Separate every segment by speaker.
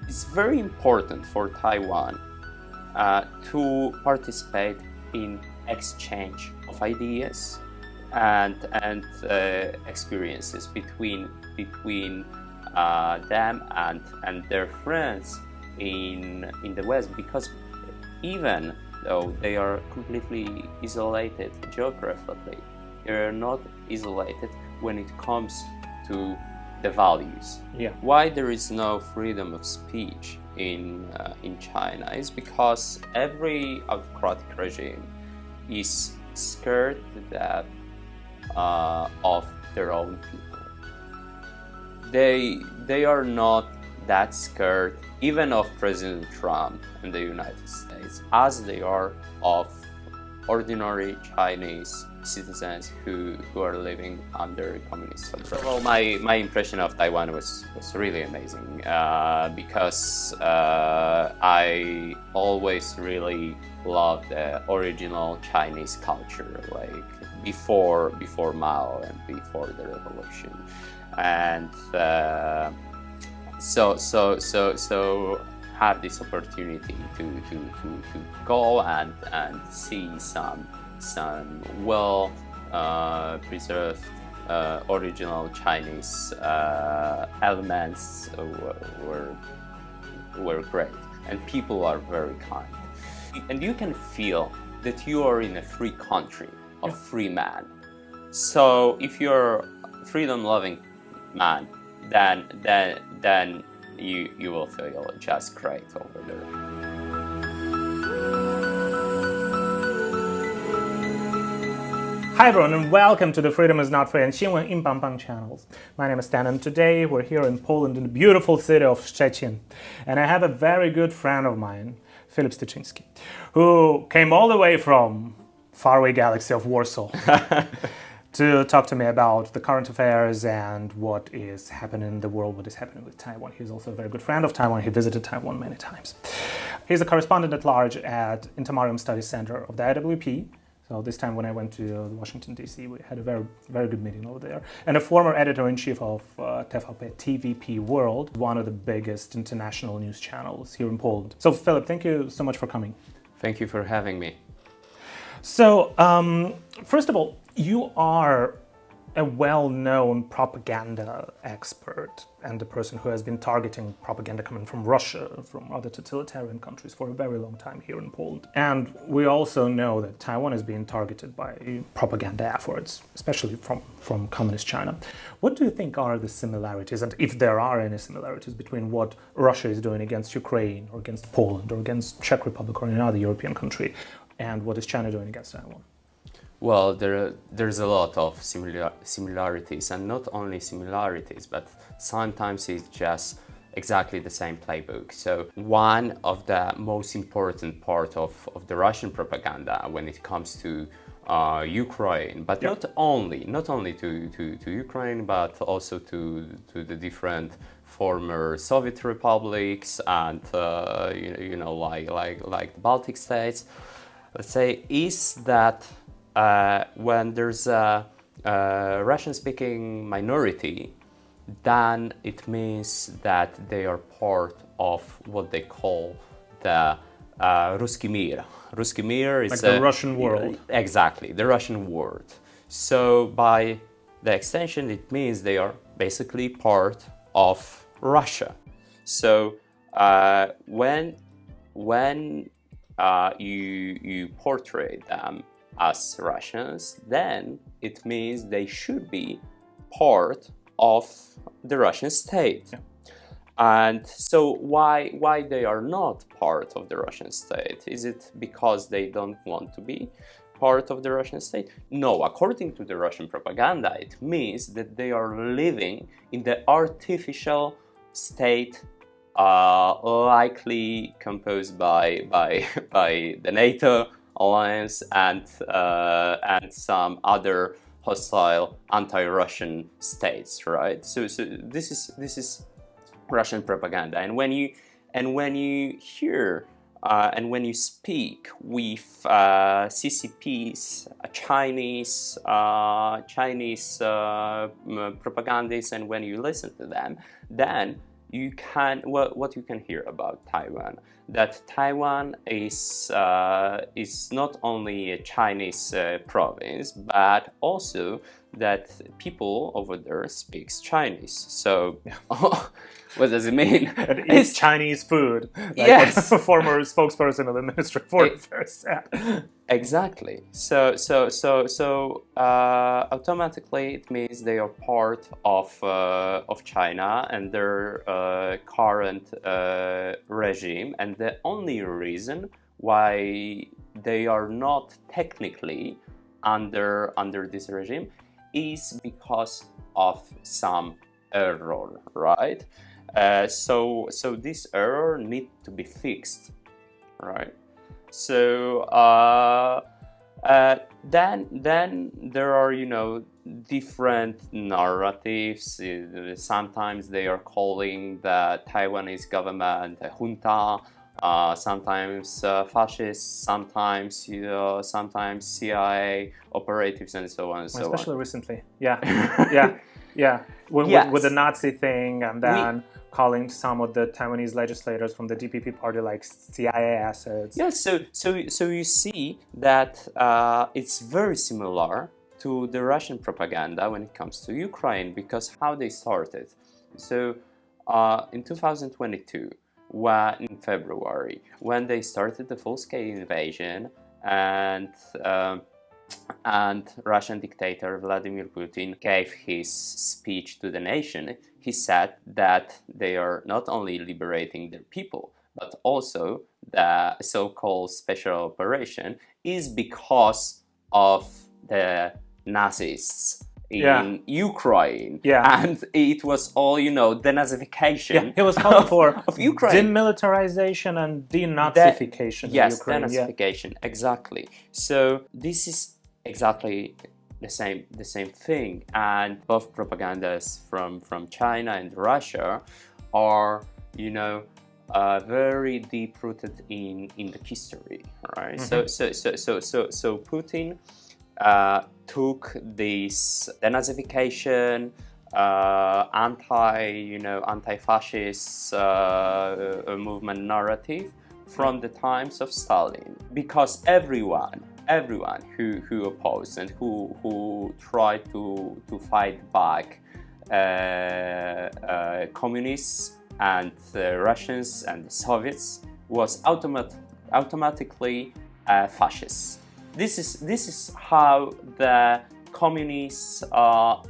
Speaker 1: It's very important for Taiwan to participate in exchange of ideas and experiences between them and their friends in the West, because even though they are completely isolated geographically, they are not isolated when it comes to the values.
Speaker 2: Yeah.
Speaker 1: Why there is no freedom of speech in China is because every autocratic regime is scared to death of their own people. They are not that scared even of President Trump in the United States as they are of ordinary Chinese citizens who are living under communist control. Well, my impression of Taiwan was really amazing because I always really loved the original Chinese culture, like before Mao and before the revolution, and so have this opportunity to go and see some well preserved original Chinese elements were great, and people are very kind, and you can feel that you are in a free country of free man. So if you're a freedom-loving man, then you will feel just great over there.
Speaker 2: Hi everyone, and welcome to the Freedom is Not Free and 新闻硬邦邦 channels. My name is Stan, and today we're here in Poland in the beautiful city of Szczecin. And I have a very good friend of mine, Filip Styczyński, who came all the way from faraway galaxy of Warsaw to talk to me about the current affairs and what is happening in the world, what is happening with Taiwan. He's also a very good friend of Taiwan. He visited Taiwan many times. He's a correspondent at large at Intermarium Studies Center of the IWP. So this time when I went to Washington, D.C., we had a very, very good meeting over there. And a former editor-in-chief of TVP World, one of the biggest international news channels here in Poland. So Filip, thank you so much for coming.
Speaker 1: Thank you for having me.
Speaker 2: So, first of all, you are a well-known propaganda expert and the person who has been targeting propaganda coming from Russia, from other totalitarian countries for a very long time here in Poland. And we also know that Taiwan is being targeted by propaganda efforts, especially from communist China. What do you think are the similarities, and if there are any similarities, between what Russia is doing against Ukraine or against Poland or against Czech Republic or any other European country, and what is China doing against Taiwan?
Speaker 1: Well, there's a lot of similarities, and not only similarities, but sometimes it's just exactly the same playbook. So one of the most important part of the Russian propaganda when it comes to Ukraine, but not only to Ukraine, but also to the different former Soviet republics and like the Baltic states, let's say, is that when there's a Russian-speaking minority, then it means that they are part of what they call the Ruski Mir. Ruski Mir is
Speaker 2: like the Russian world.
Speaker 1: Exactly, the Russian world. So by the extension, it means they are basically part of Russia. So when you portray them as Russians, then it means they should be part of the Russian state. Yeah. And so why they are not part of the Russian state? Is it because they don't want to be part of the Russian state? No, according to the Russian propaganda, it means that they are living in the artificial state likely composed by the NATO alliance and some other hostile anti-Russian states, right? So this is Russian propaganda, and when you hear and when you speak with CCP's Chinese propagandists, and when you listen to them, then what you can hear about Taiwan, that Taiwan is not only a Chinese province, but also that people over there speaks Chinese. So, what does it mean?
Speaker 2: It's Chinese food. Like
Speaker 1: yes,
Speaker 2: what the former spokesperson of the Ministry of Foreign Affairs said.
Speaker 1: Exactly. So automatically it means they are part of China and their current regime, and the only reason why they are not technically under this regime is because of some error, right? So this error need to be fixed, right? So then there are different narratives. Sometimes they are calling the Taiwanese government a junta, sometimes fascists, sometimes sometimes CIA operatives, and so on and so on.
Speaker 2: Especially recently, yeah. With the Nazi thing, and then calling some of the Taiwanese legislators from the DPP party like CIA assets.
Speaker 1: Yeah, so you see that it's very similar to the Russian propaganda when it comes to Ukraine, because how they started. So in 2022, in February, when they started the full-scale invasion, and Russian dictator Vladimir Putin gave his speech to the nation, he said that they are not only liberating their people, but also the so-called special operation is because of the Nazis in Ukraine. And it was all, denazification.
Speaker 2: He was calling for
Speaker 1: of Ukraine.
Speaker 2: Demilitarization and denazification of Ukraine.
Speaker 1: Denazification, exactly. So this is exactly the same thing, and both propagandas from China and Russia are very deep rooted in the history, right? Mm-hmm. So Putin took this denazification, anti-fascist movement narrative from the times of Stalin, because everyone who opposed and who tried to fight back communists and Russians and the Soviets was automatically fascists. This is how the communist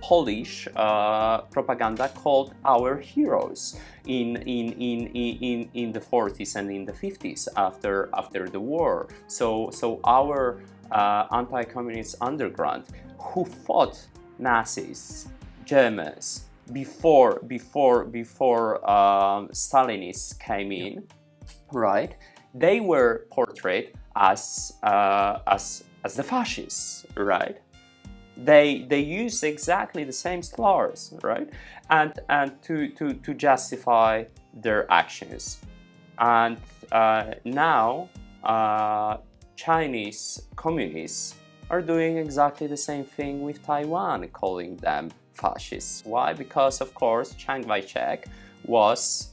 Speaker 1: Polish propaganda called our heroes in the 40s and in the 50s after the war. So our anti-communist underground who fought Nazis, Germans before Stalinists came in, right? They were portrayed as the fascists, right? They use exactly the same slurs, right? And to justify their actions. And now Chinese communists are doing exactly the same thing with Taiwan, calling them fascists. Why? Because of course Chiang Kai-shek was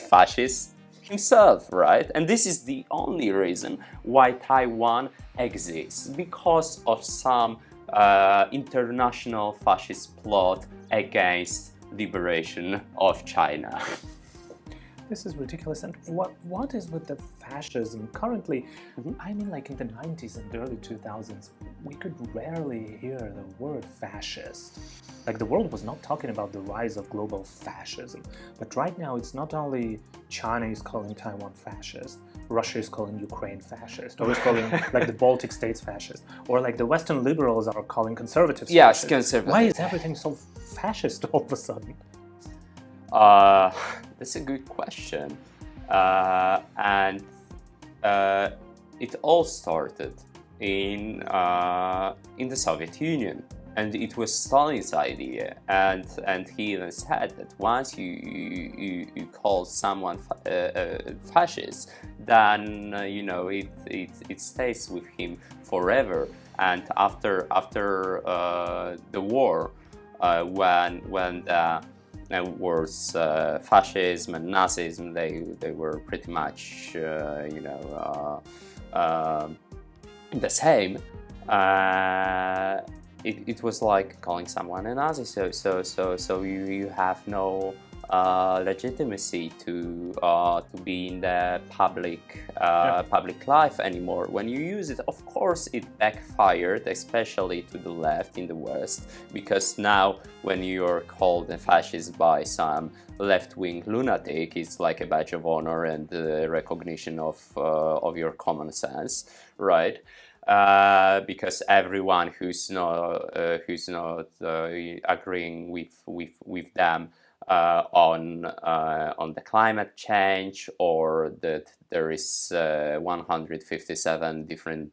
Speaker 1: fascist himself, right? And this is the only reason why Taiwan exists, because of some international fascist plot against liberation of China.
Speaker 2: This is ridiculous. And what is with the fascism currently?
Speaker 1: Mm-hmm.
Speaker 2: I mean, like in the 90s and early 2000s, we could rarely hear the word fascist. Like the world was not talking about the rise of global fascism. But right now, it's not only China is calling Taiwan fascist, Russia is calling Ukraine fascist, or is calling like the Baltic states fascist, or like the Western liberals are calling conservatives fascist.
Speaker 1: Conservative.
Speaker 2: Why is everything so fascist all of a sudden?
Speaker 1: That's a good question. And it all started in the Soviet Union, and it was Stalin's idea. And he even said that once you call someone fascist, then it stays with him forever. And after the war, when the words, fascism and Nazism, they were pretty much the same. It was like calling someone a Nazi. So you have no legitimacy to be in the public life anymore. When you use it, of course, it backfired, especially to the left in the West, because now when you're called a fascist by some left-wing lunatic, it's like a badge of honor and the recognition of your common sense, right? Because everyone who's not agreeing with them on the climate change, or that there is 157 different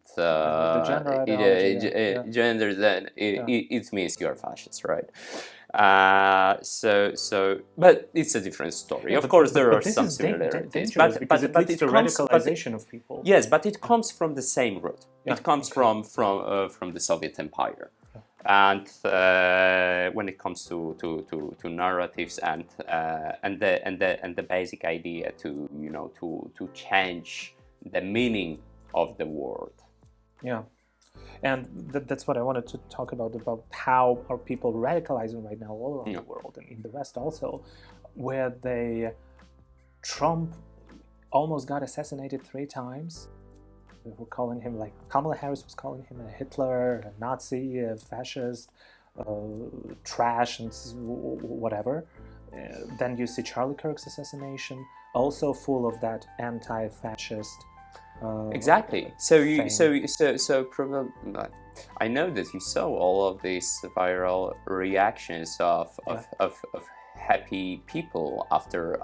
Speaker 1: genders, then it means you're fascist, right? But it's a different story. Of course, there are some similarities, but
Speaker 2: it leads to radicalization of people.
Speaker 1: Yes, but it comes from the same root. It comes from the Soviet Empire. And when it comes to narratives and the basic idea to change the meaning of the word.
Speaker 2: Yeah, and that's what I wanted to talk about how are people radicalizing right now all around the world and in the West also, where Trump almost got assassinated 3 times. We were calling him, like Kamala Harris was calling him a Hitler, a Nazi, a fascist, trash, and whatever. Then you see Charlie Kirk's assassination, also full of that anti-fascist.
Speaker 1: Exactly. So probably, I know that you saw all of these viral reactions of happy people after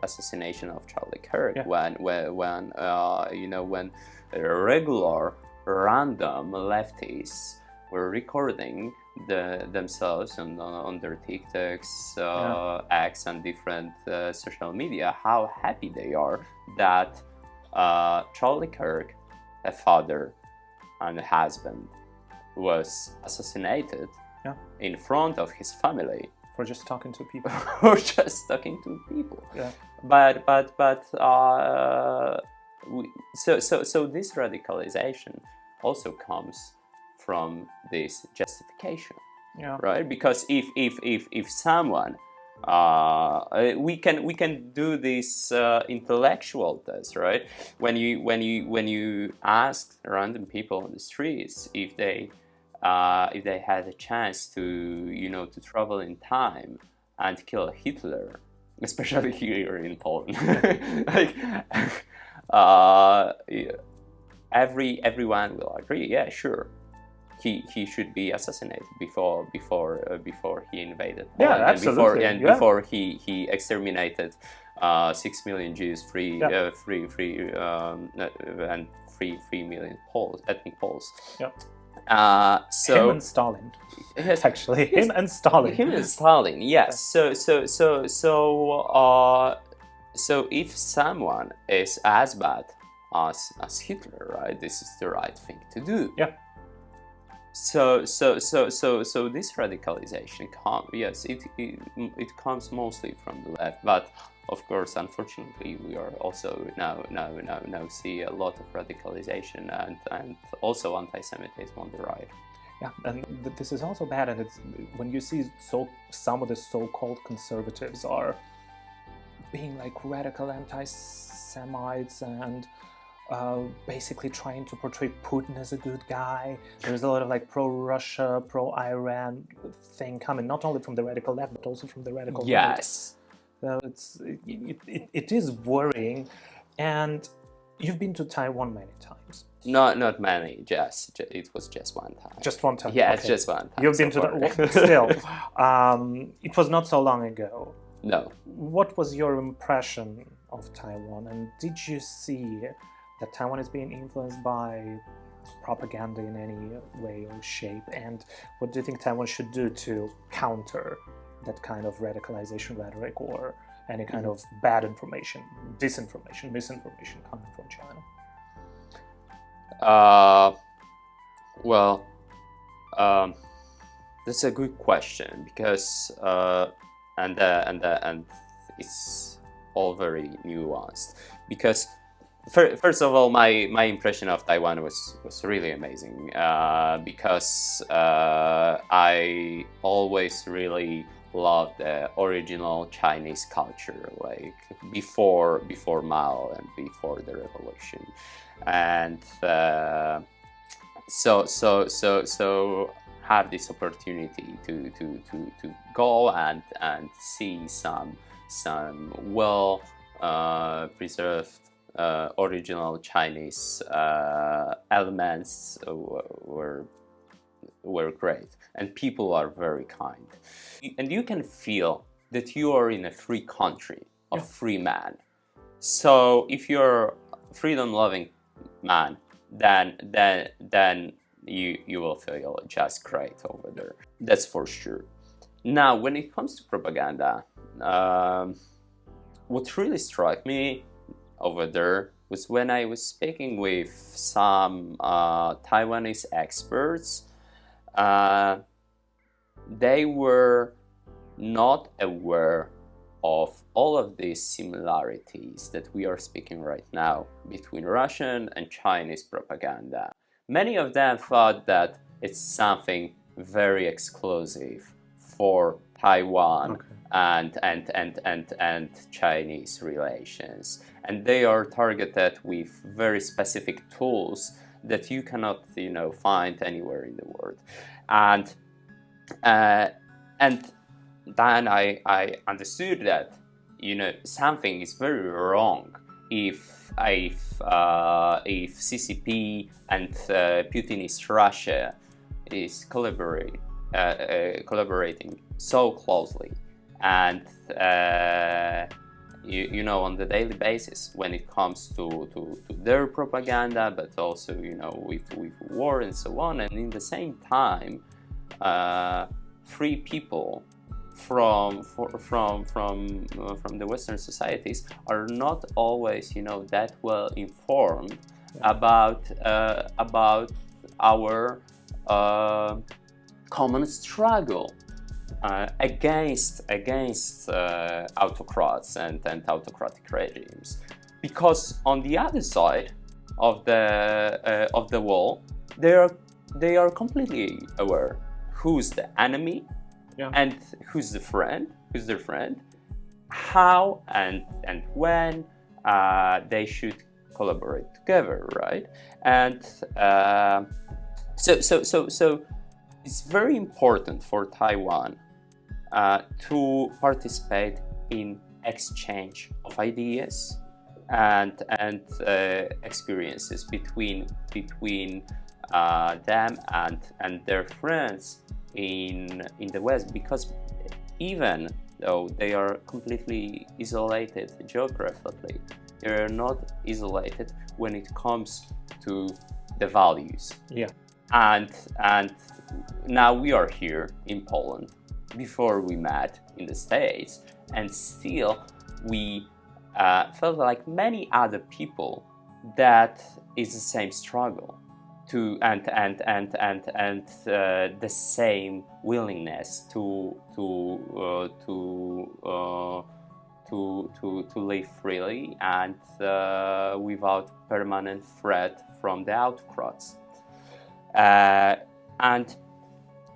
Speaker 1: assassination of Charlie Kirk, when regular random leftists were recording themselves on their TikToks, X, and different social media, how happy they are that Charlie Kirk, a father and a husband, was assassinated in front of his family.
Speaker 2: For just talking to people.
Speaker 1: Or just talking to people.
Speaker 2: Yeah.
Speaker 1: So this radicalization also comes from this justification, right? Because if someone we can do this intellectual test, right? When you ask random people on the streets if they had a chance to travel in time and kill Hitler, especially here in Poland, like everyone will agree, yeah, sure, he should be assassinated before he invaded Poland,
Speaker 2: yeah, absolutely,
Speaker 1: before he exterminated 6 million Jews, and 3 million Poles, ethnic Poles.
Speaker 2: Yeah.
Speaker 1: So
Speaker 2: him and Stalin.
Speaker 1: Yes,
Speaker 2: actually, him and Stalin.
Speaker 1: Yes. So if someone is as bad as Hitler, right? This is the right thing to do.
Speaker 2: Yeah.
Speaker 1: So this radicalization it comes mostly from the left, but of course, unfortunately, we are also now see a lot of radicalization and also anti-Semitism on the right.
Speaker 2: Yeah, and this is also bad, and it's when you see some of the so-called conservatives are being like radical anti-Semites and basically trying to portray Putin as a good guy. There's a lot of like pro-Russia, pro-Iran thing coming, not only from the radical left, but also from the radical right.
Speaker 1: Yes.
Speaker 2: So it is worrying, and you've been to Taiwan many times.
Speaker 1: Not many, it was just one time.
Speaker 2: Just one time?
Speaker 1: Yeah,
Speaker 2: okay.
Speaker 1: It's just one time.
Speaker 2: You've been still. It was not so long ago.
Speaker 1: No.
Speaker 2: What was your impression of Taiwan, and did you see that Taiwan is being influenced by propaganda in any way or shape? And what do you think Taiwan should do to counter that kind of radicalization rhetoric or any kind of bad information, disinformation, misinformation coming from China?
Speaker 1: That's a good question, because and it's all very nuanced. Because first of all, my impression of Taiwan was really amazing, because I always really loved the original Chinese culture, like before Mao and before the revolution, and so have this opportunity to go and see some well preserved original Chinese elements were great, and people are very kind, and you can feel that you are in a free country of free man. So if you're a freedom-loving man, then you will feel just great over there. That's for sure. Now, when it comes to propaganda, what really struck me over there was when I was speaking with some Taiwanese experts. They were not aware of all of these similarities that we are speaking right now between Russian and Chinese propaganda. Many of them thought that it's something very exclusive for Taiwan, okay, and Chinese relations, and they are targeted with very specific tools that you cannot, find anywhere in the world. And then I understood that, something is very wrong if CCP and Putinist Russia is collaborating so closely, and on the daily basis when it comes to their propaganda, but also with war and so on. And in the same time, free people from the Western societies are not always that well informed about our common struggle against autocrats and autocratic regimes, because on the other side of the wall, they are completely aware who's the enemy, and who's their friend, how and when they should collaborate together, right? And so it's very important for Taiwan to participate in exchange of ideas and experiences between them and their friends in the West, because even though they are completely isolated geographically, they are not isolated when it comes to the values. And now we are here in Poland. Before we met in the States, and still we felt like many other people that is the same struggle to and the same willingness to live freely and without permanent threat from the autocrats. And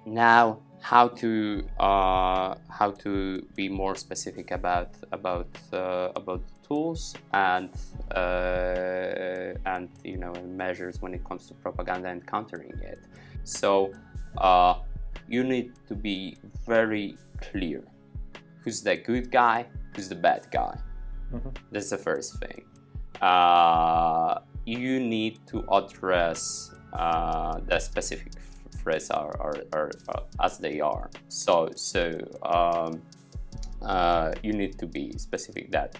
Speaker 1: now, how to be more specific about tools and measures when it comes to propaganda and countering it. So you need to be very clear who's the good guy, who's the bad guy. That's the first thing. You need to address the specific threats are as they are. So you need to be specific that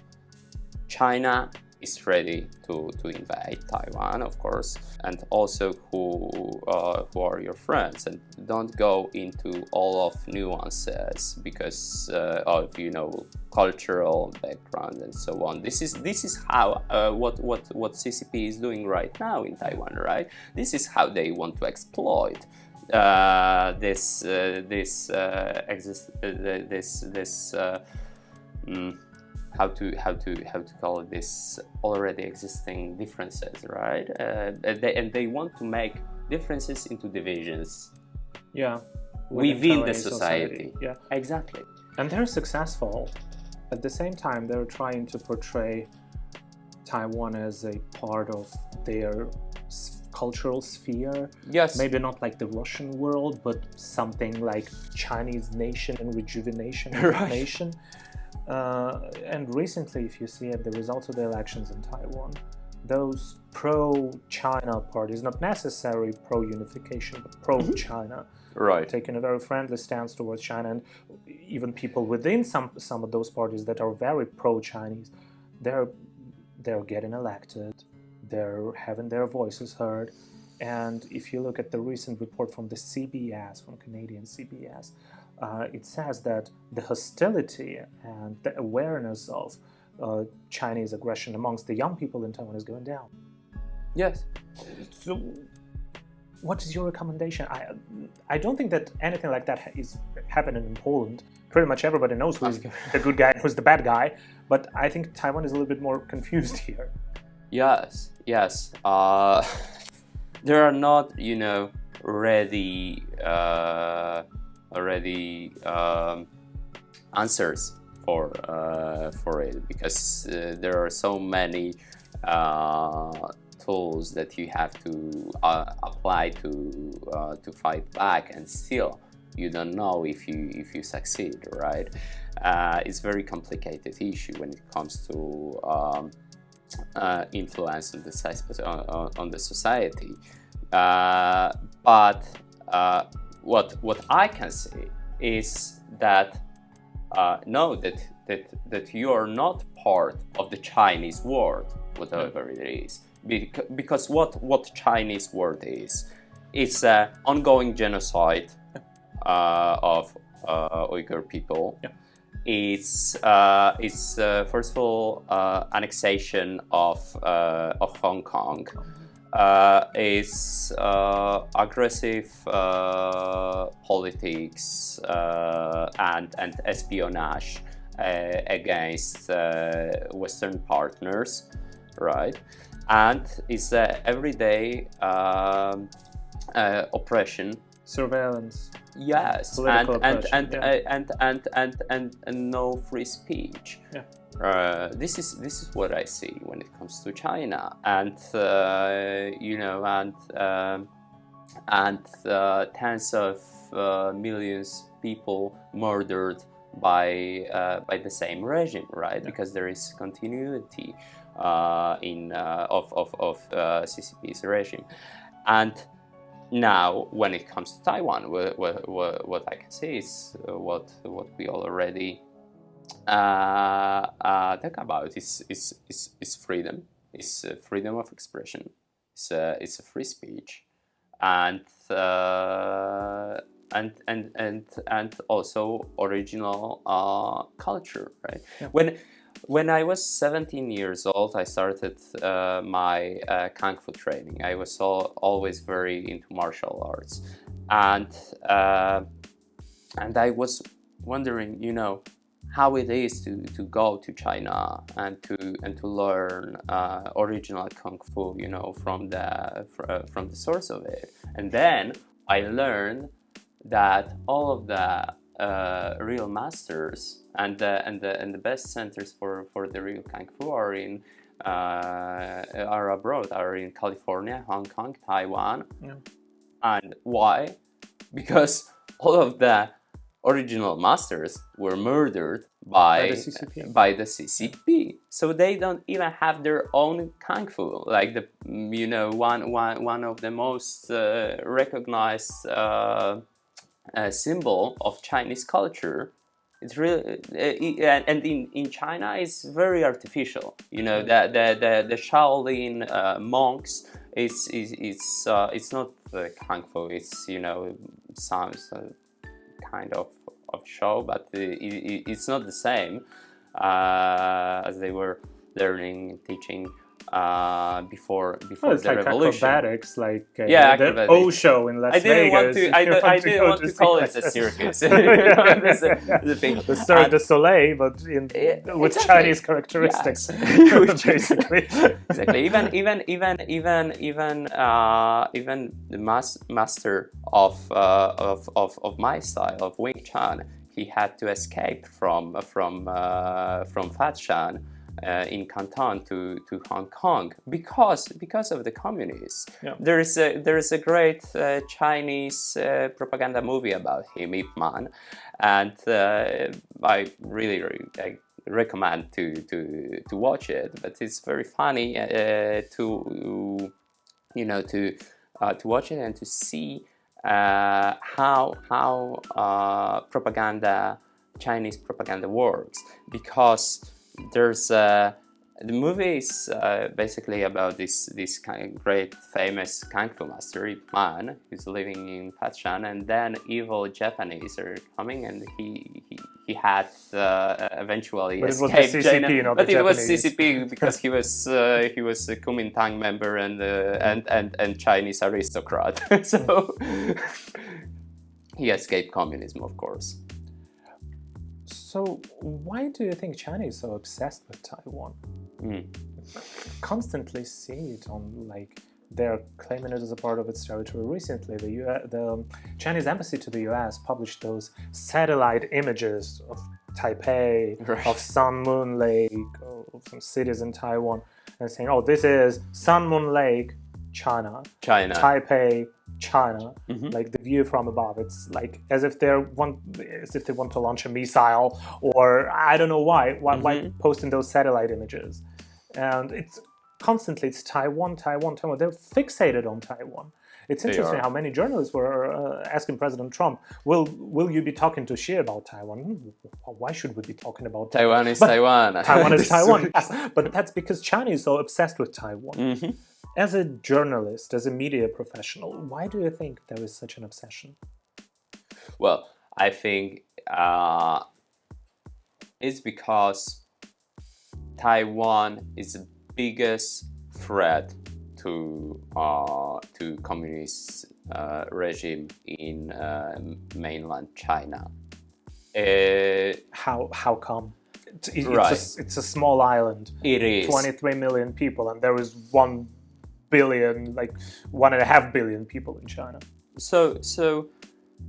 Speaker 1: China is ready to invade Taiwan, of course, and also who are your friends, and don't go into all of nuances because of cultural background and so on. This is how what CCP is doing right now in Taiwan, right? This is how they want to exploit how to call it, this already existing differences, right? And they want to make differences into divisions.
Speaker 2: Yeah.
Speaker 1: Within the society.
Speaker 2: Yeah.
Speaker 1: Exactly.
Speaker 2: And they're successful. At the same time, they're trying to portray Taiwan as a part of their cultural sphere.
Speaker 1: Yes.
Speaker 2: Maybe not like the Russian world, but something like Chinese nation and rejuvenation of the nation. And recently, if you see at the results of the elections in Taiwan, those pro-China parties, not necessarily pro-unification, but pro-China,
Speaker 1: right,
Speaker 2: taking a very friendly stance towards China, and even people within some of those parties that are very pro-Chinese, they're getting elected, they're having their voices heard. And if you look at the recent report from the CBS, from Canadian CBS, it says that the hostility and the awareness of Chinese aggression amongst the young people in Taiwan is going down.
Speaker 1: Yes.
Speaker 2: So, what is your recommendation? I don't think that anything like that is happening in Poland. Pretty much everybody knows who's the good guy and who's the bad guy. But I think Taiwan is a little bit more confused here.
Speaker 1: Yes. There are not, ready answers for it, because there are so many tools that you have to apply to fight back, and still you don't know if you succeed, right? It's a very complicated issue when it comes to influence on the society. But what I can say is that that you are not part of the Chinese world, whatever it is, because what Chinese world is, it's an ongoing genocide of Uyghur people.
Speaker 2: Yeah.
Speaker 1: It's first of all annexation of Hong Kong. It's aggressive politics and espionage against Western partners, right? And it's everyday oppression,
Speaker 2: surveillance.
Speaker 1: Yes, and no free speech.
Speaker 2: Yeah.
Speaker 1: This is what I see when it comes to China, and tens of millions people murdered by the same regime, right? Yeah. Because there is continuity of CCP's regime, and now when it comes to Taiwan, what I can say is what we already talk about is freedom. It's freedom of expression. It's a free speech, and also original culture, right? Yeah. When I was 17 years old, I started my Kung Fu training. I was always very into martial arts, and I was wondering, how it is to go to China and to learn original Kung Fu, from the source of it. And then I learned that all of the real masters and the best centers for the real Kung Fu are abroad, are in California, Hong Kong, Taiwan.
Speaker 2: Yeah.
Speaker 1: And why? Because all of the original masters were murdered by the CCP. So they don't even have their own Kung Fu. Like one of the most recognized symbol of Chinese culture. It's really and in China it's very artificial. The Shaolin monks. It's not the Kung Fu. It's some kind of show, but it's not the same as they were learning and teaching before
Speaker 2: it's
Speaker 1: the
Speaker 2: like
Speaker 1: revolution.
Speaker 2: acrobatics, like the
Speaker 1: acrobatics.
Speaker 2: O show in Las Vegas.
Speaker 1: I didn't want to call it a circus. The thing.
Speaker 2: The Cirque du Soleil, but with
Speaker 1: exactly.
Speaker 2: Chinese characteristics,
Speaker 1: Yes.
Speaker 2: basically.
Speaker 1: Exactly. Even the master of my style, of Wing Chun, he had to escape from Fat Shan in Canton to Hong Kong because of the communists.
Speaker 2: Yeah.
Speaker 1: There is a great Chinese propaganda movie about him, Ip Man, and I really recommend to watch it. But it's very funny to watch it and to see how Chinese propaganda works, because there's the movie is basically about this kind of great famous kung fu master Ip Man, who's living in Patshan, and then evil Japanese are coming, and he had eventually
Speaker 2: But
Speaker 1: escaped
Speaker 2: it was the CCP,
Speaker 1: China.
Speaker 2: not
Speaker 1: But
Speaker 2: the
Speaker 1: it was
Speaker 2: Japanese.
Speaker 1: CCP because he was a Kuomintang member and Chinese aristocrat. So he escaped communism, of course.
Speaker 2: So why do you think China is so obsessed with Taiwan? Constantly see it on, like, they're claiming it as a part of its territory. Recently, the Chinese embassy to the US published those satellite images of Taipei,
Speaker 1: Right.
Speaker 2: of Sun Moon Lake, of some cities in Taiwan, and saying, "Oh, this is Sun Moon Lake, China. Taipei, China." Like the view from above, it's like as if they want to launch a missile, or I don't know why posting those satellite images, and it's constantly Taiwan. They're fixated on Taiwan. It's interesting how many journalists were asking President Trump, "Will you be talking to Xi about Taiwan?" Why should we be talking about
Speaker 1: Taiwan? Taiwan.
Speaker 2: Taiwan is Taiwan. Yes, but that's because China is so obsessed with Taiwan. As a journalist, as a media professional, why do you think there is such an obsession?
Speaker 1: Well, I think it's because Taiwan is the biggest threat to communist regime in mainland China.
Speaker 2: How come?
Speaker 1: Right.
Speaker 2: It's a small island.
Speaker 1: It is
Speaker 2: 23 million people, and there is 1 billion, like 1.5 billion people in China.
Speaker 1: So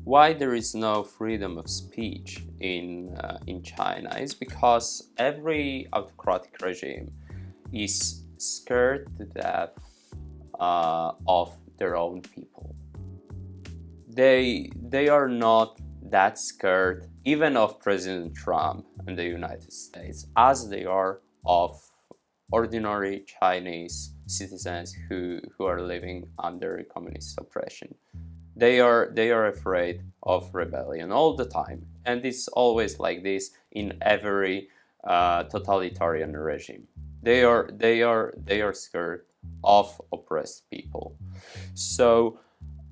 Speaker 1: why there is no freedom of speech in China is because every autocratic regime is scared to death of their own people. They are not that scared even of President Trump and the United States as they are of ordinary Chinese citizens who are living under communist oppression. They are afraid of rebellion all the time, and it's always like this in every totalitarian regime. They are scared of oppressed people. So,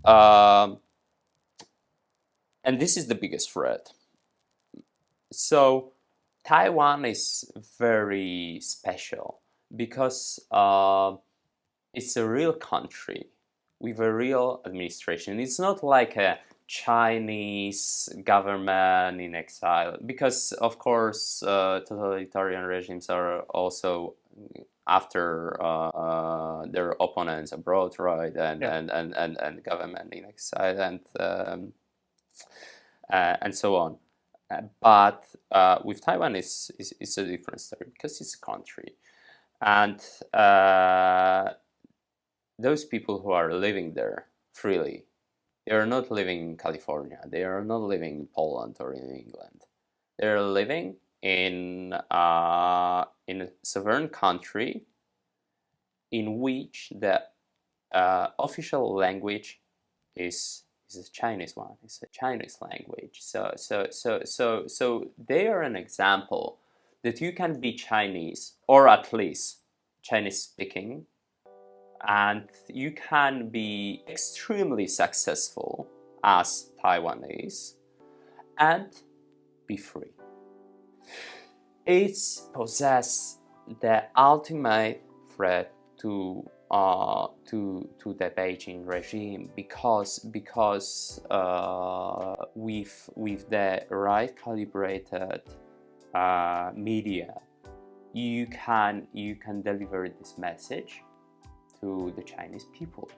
Speaker 1: and this is the biggest threat. So, Taiwan is very special because it's a real country with a real administration. It's not like a Chinese government in exile, because of course totalitarian regimes are also after their opponents abroad, right? And government in exile and so on. But with Taiwan, it's a different story because it's a country. And those people who are living there freely, they are not living in California, they are not living in Poland or in England. They are living in a sovereign country in which the official language is a Chinese one. It's a Chinese language. So they are an example that you can be Chinese, or at least Chinese speaking, and you can be extremely successful as Taiwanese and be free. It possesses the ultimate threat to the Beijing regime because with the right calibrated media, you can deliver this message to the Chinese people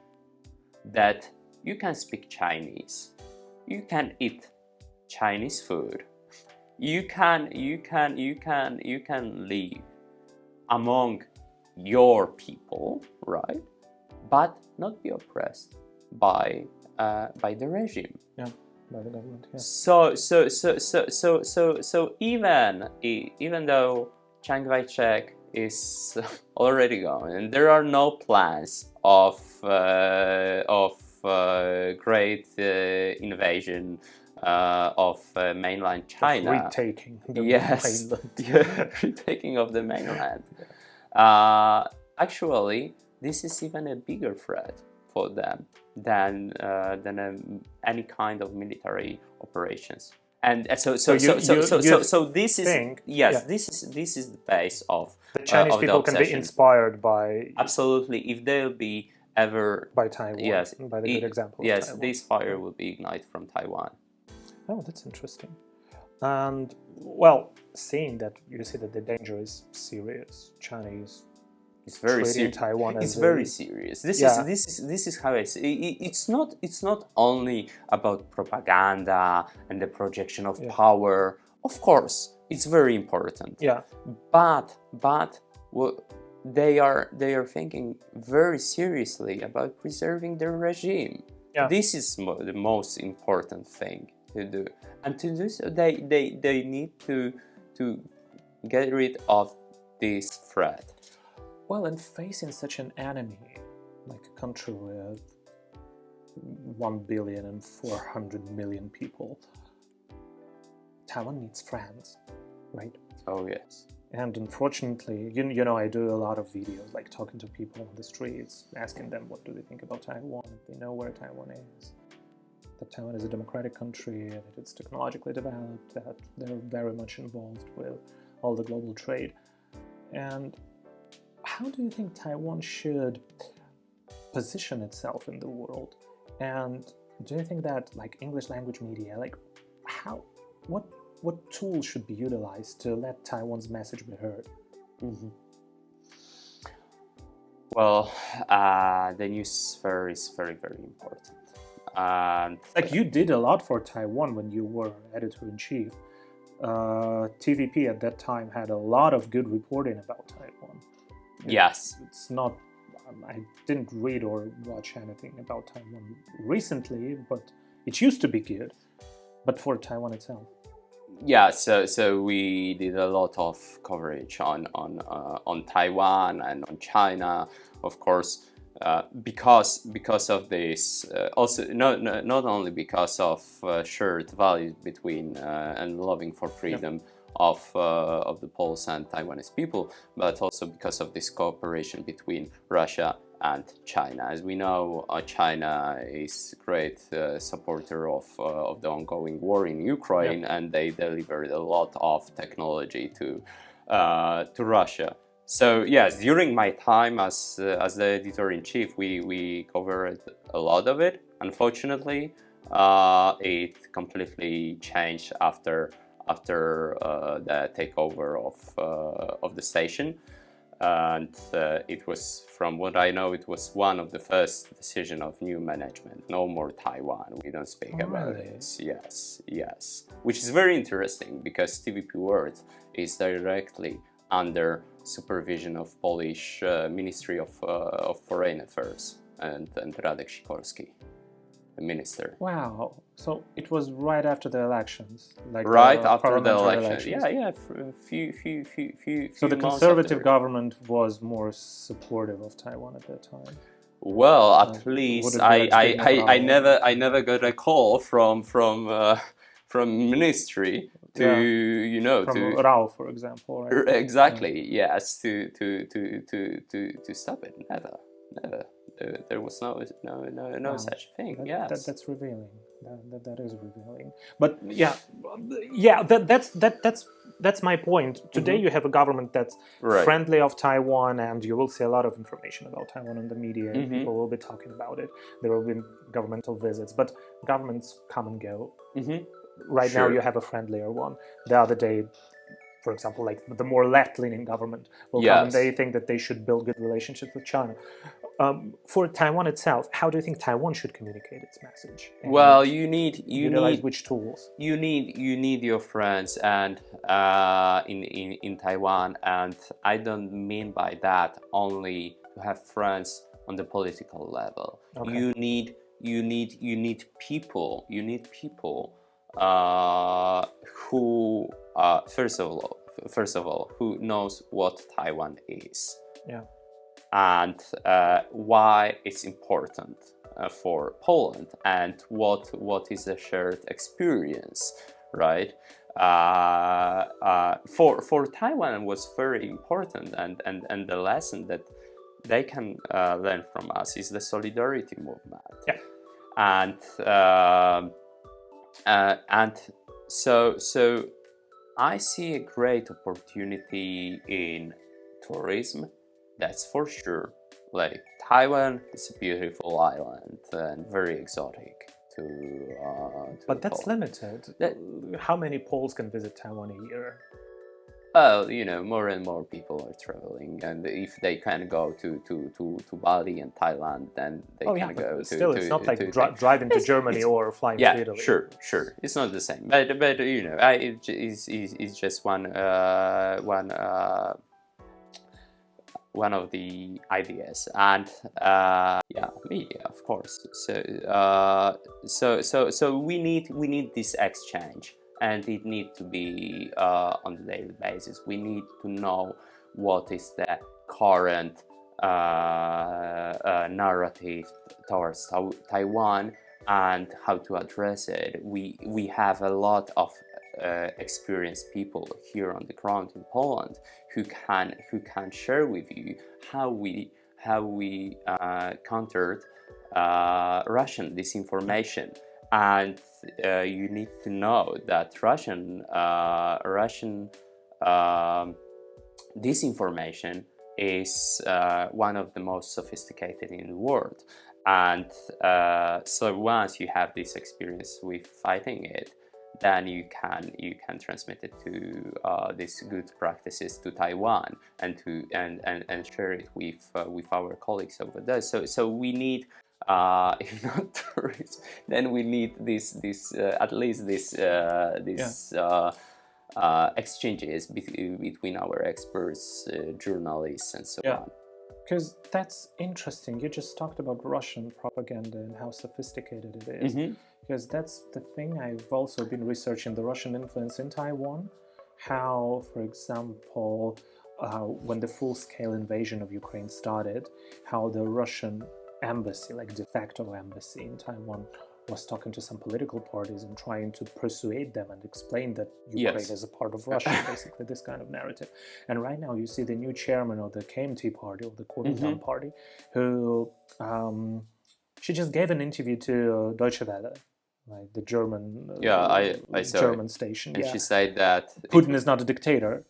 Speaker 1: that you can speak Chinese, you can eat Chinese food, you can live among your people, right? But not be oppressed by the regime.
Speaker 2: Yeah, by the government. Yeah.
Speaker 1: So even though Chiang Kai-shek is already gone, and there are no plans of great invasion of mainland China.
Speaker 2: Retaking the mainland.
Speaker 1: Yeah, retaking of the mainland. Actually, this is even a bigger threat for them than any kind of military operations. And so this is
Speaker 2: think,
Speaker 1: this is the base of
Speaker 2: the Chinese people can be inspired by
Speaker 1: absolutely if they'll be ever
Speaker 2: by Taiwan.
Speaker 1: Yes,
Speaker 2: by the good example.
Speaker 1: Yes,
Speaker 2: of
Speaker 1: this fire will be ignited from Taiwan.
Speaker 2: Oh, that's interesting. And well, seeing that you see that the danger is serious, Chinese.
Speaker 1: It's very serious.
Speaker 2: Taiwan
Speaker 1: it's very serious. This is how I see. It's not only about propaganda and the projection of power. Of course, it's very important.
Speaker 2: Yeah.
Speaker 1: But they are thinking very seriously about preserving their regime.
Speaker 2: Yeah.
Speaker 1: This is the most important thing to do. And to do so, they need to get rid of this threat.
Speaker 2: Well, and facing such an enemy, like a country with 1,400,000,000 people, Taiwan needs friends, right?
Speaker 1: Oh, yes.
Speaker 2: And unfortunately, you know, I do a lot of videos, like talking to people on the streets, asking them what do they think about Taiwan, if they know where Taiwan is, that Taiwan is a democratic country, that it's technologically developed, that they're very much involved with all the global trade. And how do you think Taiwan should position itself in the world? And do you think that, like, English language media, like, what tools should be utilized to let Taiwan's message be heard?
Speaker 1: Mm-hmm. Well, the news sphere is very, very important.
Speaker 2: Like, you did a lot for Taiwan when you were editor-in-chief. TVP at that time had a lot of good reporting about Taiwan.
Speaker 1: Yes.
Speaker 2: It's not, I didn't read or watch anything about Taiwan recently, but it used to be good. But for Taiwan itself.
Speaker 1: Yeah, so we did a lot of coverage on Taiwan and on China, of course, because of this. Also, not only because of shared values between and loving for freedom. Yep. Of the Poles and Taiwanese people, but also because of this cooperation between Russia and China. As we know, China is a great supporter of the ongoing war in Ukraine, yep. And they delivered a lot of technology to Russia. So yes, during my time as the editor-in-chief, we covered a lot of it. Unfortunately, it completely changed after the takeover of the station, and it was, from what I know, it was one of the first decisions of new management. No more Taiwan. We don't speak about this. Yes. Which is very interesting because TVP World is directly under supervision of Polish Ministry of Foreign Affairs and Radek Sikorski, the minister.
Speaker 2: Wow. So it was right after the elections, like
Speaker 1: right after the elections.
Speaker 2: Elections.
Speaker 1: Yeah. Few
Speaker 2: so the
Speaker 1: months
Speaker 2: conservative
Speaker 1: after.
Speaker 2: Government was more supportive of Taiwan at that time.
Speaker 1: Well, at least I never got a call from ministry to
Speaker 2: from Rao, for example. Right?
Speaker 1: Exactly. Yes. To stop it. Never. There was no such thing. Yes.
Speaker 2: That's revealing. That is revealing. But that's that's my point. Today you have a government that's friendly of Taiwan, and you will see a lot of information about Taiwan in the media. People will be talking about it. There will be governmental visits, but governments come and go. Right now you have a friendlier one. The other day, for example, like the more left-leaning government will come and they think that they should build good relationships with China. For Taiwan itself, how do you think Taiwan should communicate its message?
Speaker 1: Well, you need
Speaker 2: which tools?
Speaker 1: You need your friends and in Taiwan, and I don't mean by that only to have friends on the political level. You need people. You need people who first of all who knows what Taiwan is. And why it's important for Poland, and what is a shared experience, right? For Taiwan, it was very important, and the lesson that they can learn from us is the solidarity movement. And so I see a great opportunity in tourism. That's for sure. Like Taiwan is a beautiful island and very exotic
Speaker 2: but that's limited. How many Poles can visit Taiwan a year?
Speaker 1: Well, more and more people are traveling, and if they can go to Bali and Thailand, then they can go to.
Speaker 2: Still, it's not like driving to Germany or flying to Italy.
Speaker 1: Sure. It's not the same, but it's just one of the ideas, and media, of course. So we need this exchange, and it needs to be on a daily basis. We need to know what is the current narrative towards Taiwan and how to address it. We have a lot of experienced people here on the ground in Poland who can share with you how we countered Russian disinformation. And you need to know that Russian disinformation is one of the most sophisticated in the world. And so once you have this experience with fighting it, then you can transmit it to these good practices to Taiwan and share it with our colleagues over there. So we need if not tourists, then we need this at least this exchanges between our experts, journalists, and so on.
Speaker 2: Because that's interesting. You just talked about Russian propaganda and how sophisticated it is. Because that's the thing. I've also been researching the Russian influence in Taiwan. How, for example, when the full-scale invasion of Ukraine started, how the Russian embassy, like de facto embassy in Taiwan, was talking to some political parties and trying to persuade them and explain that Ukraine is a part of Russia, basically this kind of narrative. And right now you see the new chairman of the KMT party, or the Kuomintang party, who she just gave an interview to Deutsche Welle, like the German German station.
Speaker 1: And she said that
Speaker 2: Putin is not a dictator.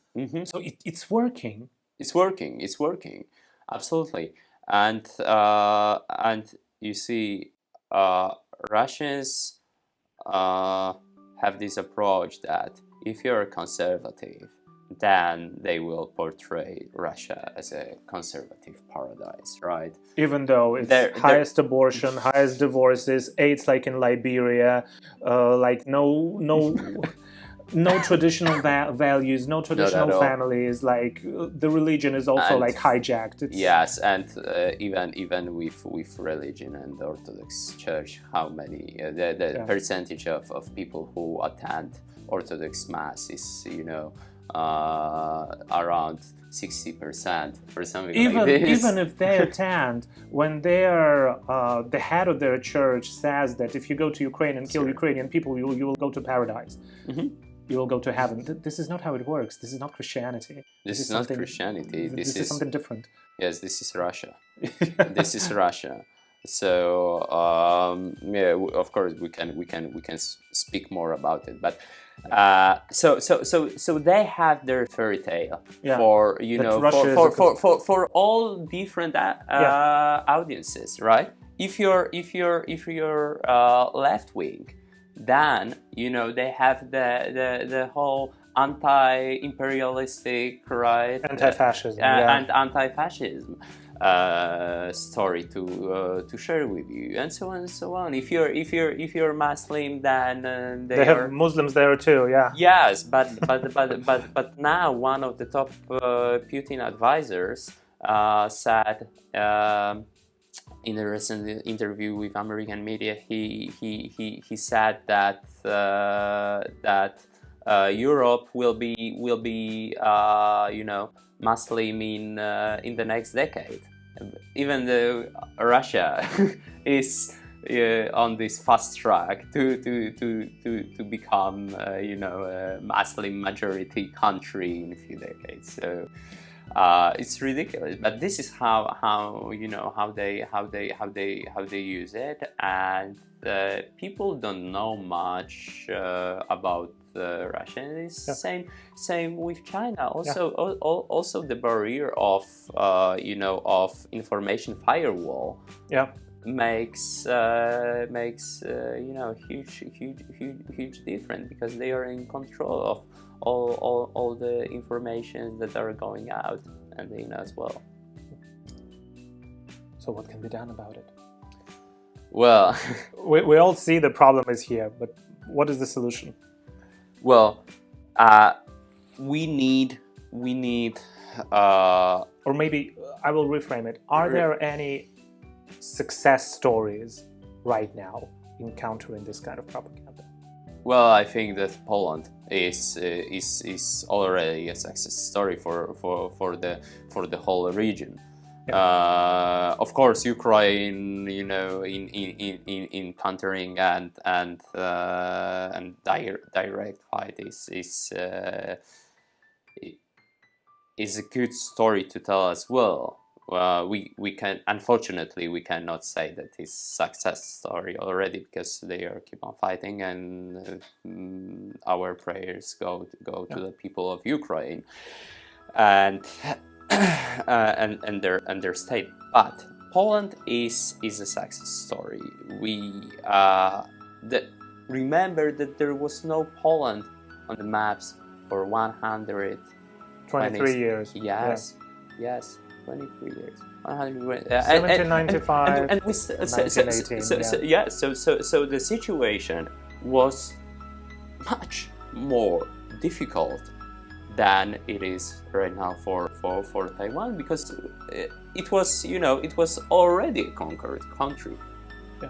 Speaker 2: So it's working.
Speaker 1: It's working, absolutely. And you see, Russians have this approach that if you're a conservative, then they will portray Russia as a conservative paradise, right?
Speaker 2: Even though it's highest abortion, highest divorces, AIDS like in Liberia, like no traditional values, no traditional families, like the religion is also like hijacked.
Speaker 1: Yes, and even with religion and the Orthodox Church, how many the percentage of people who attend Orthodox Mass is around 60% or something like this.
Speaker 2: Even if they attend, when they're the head of their church says that if you go to Ukraine and kill Ukrainian people, you will go to paradise. You will go to heaven. This is not how it works. This is not Christianity.
Speaker 1: This is not Christianity.
Speaker 2: This is something different.
Speaker 1: Yes, this is Russia. This is Russia. So yeah, of course we can speak more about it, but so they have their fairy tale for for all different audiences, right? If you're left wing, then they have the whole anti-imperialistic, right?
Speaker 2: Anti-fascism,
Speaker 1: and anti-fascism story to share with you, and so on and so on. If you're Muslim, then
Speaker 2: they have Muslims there too, yeah.
Speaker 1: Yes, but now one of the top Putin advisors said in a recent interview with American media, he said that Europe will be Muslim in the next decade, even though Russia is on this fast track to become a Muslim majority country in a few decades. So it's ridiculous, but this is how they use it, and people don't know much about Russia. And it's same with China. Also the barrier of of information firewall makes huge difference, because they are in control of all the information that are going out, and they know as well.
Speaker 2: So what can be done about it?
Speaker 1: Well,
Speaker 2: we all see the problem is here, but what is the solution?
Speaker 1: Well, we need
Speaker 2: or maybe I will reframe it. Are there any success stories right now in countering this kind of propaganda?
Speaker 1: Well, I think that Poland is already a success story for the whole region. Of course, Ukraine, in countering and direct fight is a good story to tell as well. Unfortunately we cannot say that it's success story already, because they are keep on fighting, and our prayers go to the people of Ukraine and their state. But Poland is a success story. Remember that there was no Poland on the maps for
Speaker 2: 123 years.
Speaker 1: Yes. 23 years.
Speaker 2: 1795,
Speaker 1: and we
Speaker 2: 1918.
Speaker 1: So the situation was much more difficult than it is right now for Taiwan, because it was already a conquered country.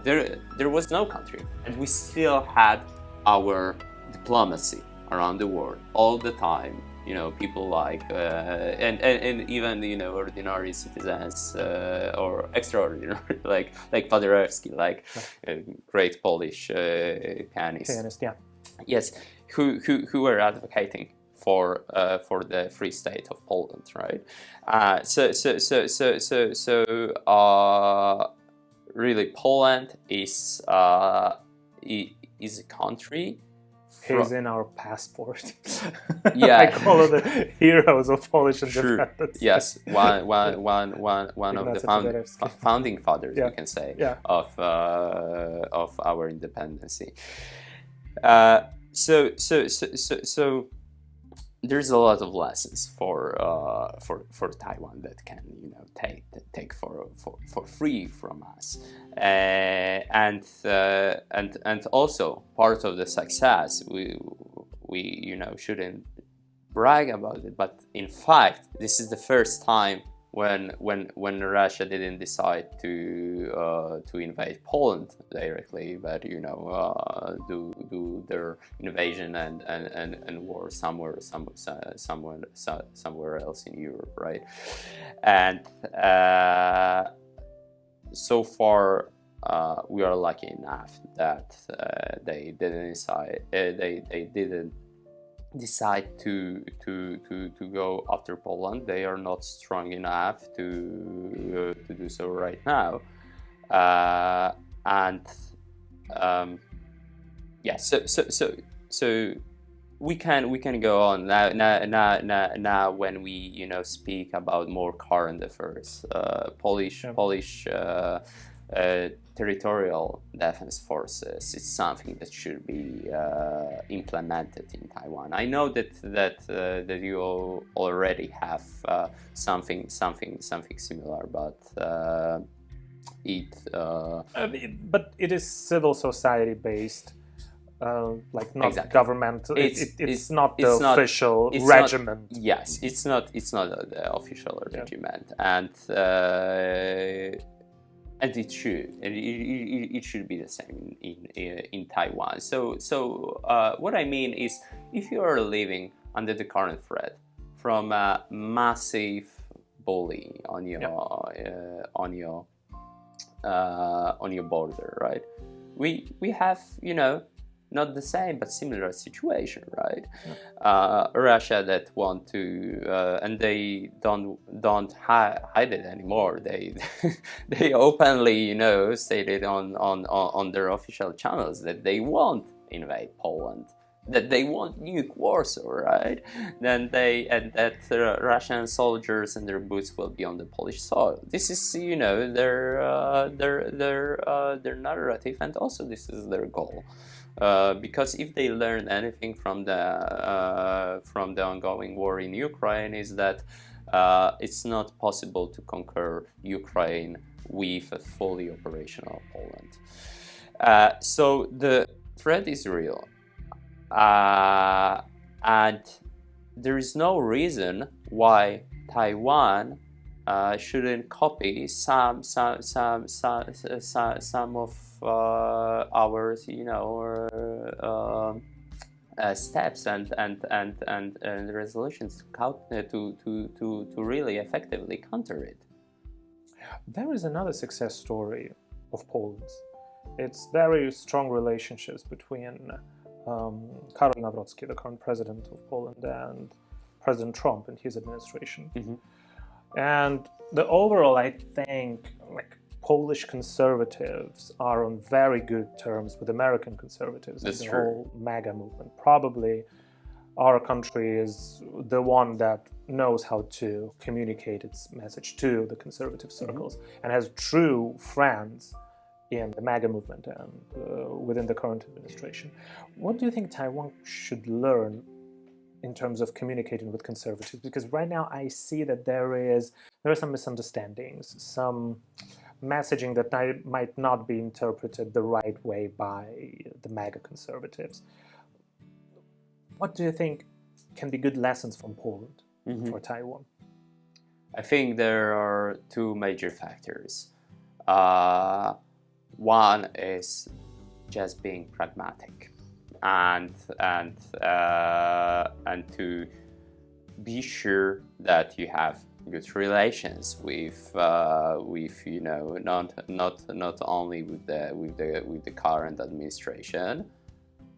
Speaker 1: There was no country, and we still had our diplomacy around the world all the time. People like and even ordinary citizens or extraordinary like Paderewski, like great Polish pianist. Yes, who were advocating for the free state of Poland, right? Really, Poland is a country.
Speaker 2: He's in our passport.
Speaker 1: Yeah,
Speaker 2: I call it the heroes of Polish independence.
Speaker 1: Yes, one of the founding fathers, you can say, of our independence. So there's a lot of lessons for Taiwan that can take for free from us, and also part of the success we shouldn't brag about it, but in fact this is the first time when Russia didn't decide to invade Poland directly, but do their invasion and war somewhere else in Europe, right? And so far we are lucky enough that they didn't decide to go after Poland. They are not strong enough to do so right now. and yeah, so we can go on now when we speak about more current affairs. Polish territorial defense forces is something that should be implemented in Taiwan. I know that you already have something similar, but
Speaker 2: but it is civil society based. Like not
Speaker 1: exactly.
Speaker 2: governmental. It's not the official regiment.
Speaker 1: Yes, it's not the official regiment, and it should be the same in Taiwan. So what I mean is, if you are living under the current threat from a massive bully on your border, right? We have not the same but similar situation, right? Russia that want to and they don't hide it anymore. They openly stated on their official channels that they won't invade Poland, that they want nuke Warsaw, right? Then that Russian soldiers and their boots will be on the Polish soil. This is their narrative, and also this is their goal. Because if they learn anything from the ongoing war in Ukraine, is that it's not possible to conquer Ukraine with a fully operational Poland. So the threat is real, and there is no reason why Taiwan shouldn't copy some of our steps and resolutions to really effectively counter it.
Speaker 2: There is another success story of Poland. It's very strong relationships between Karol Nawrocki, the current president of Poland, and President Trump and his administration.
Speaker 1: Mm-hmm.
Speaker 2: And the overall, I think, Polish conservatives are on very good terms with American conservatives.
Speaker 1: That's
Speaker 2: and the
Speaker 1: true.
Speaker 2: whole MAGA movement. Probably our country is the one that knows how to communicate its message to the conservative circles, and has true friends in the MAGA movement and within the current administration. What do you think Taiwan should learn in terms of communicating with conservatives? Because right now I see that there are some misunderstandings, some messaging that might not be interpreted the right way by the MAGA conservatives. What do you think can be good lessons from Poland for Taiwan?
Speaker 1: I think there are two major factors. One is just being pragmatic, and to be sure that you have good relations with not only with the current administration.